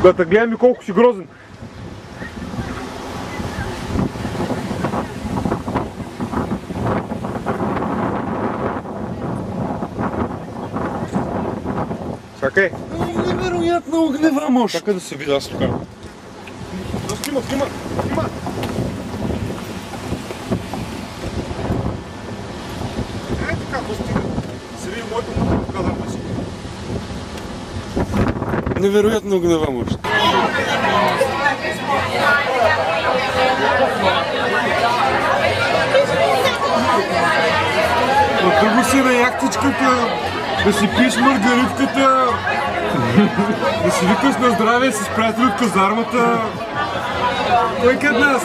Да те гледам и колко си грозен. Чакай. Невероятна огнева мощ. Чакай да се видя аз тук. Снима. Ей така, достига. Се види моето много кадър да си. Невероятна огнева мощ. От друго си на яхтичката, да си пиеш маргаритката, да си викаш на здраве с приятели от казармата. Кой къд нас?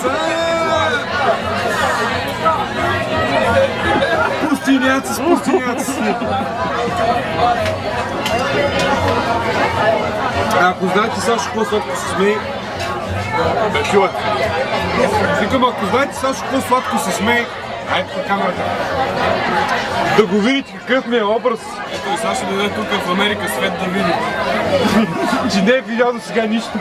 Пустиняци с пустиняци. Ако знаете Сашо какво сладко се смее, да чувате. Викам, ако знаете Сашо какво сладко се смее, айде по камерата. Да го видите какъв ми е образ. Ето и Сашо дойде тук в Америка свет да види. Че не е видял до сега нищо.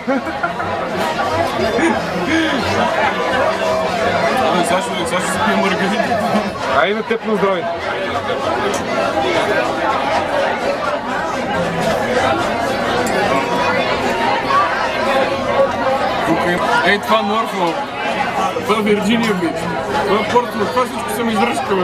Сашо си пие маргаритата. Ай на теб на здраве. Ей, това Норфолк. Това Вирджиния Бич. Това Портленд. Това всичко съм изръжкал.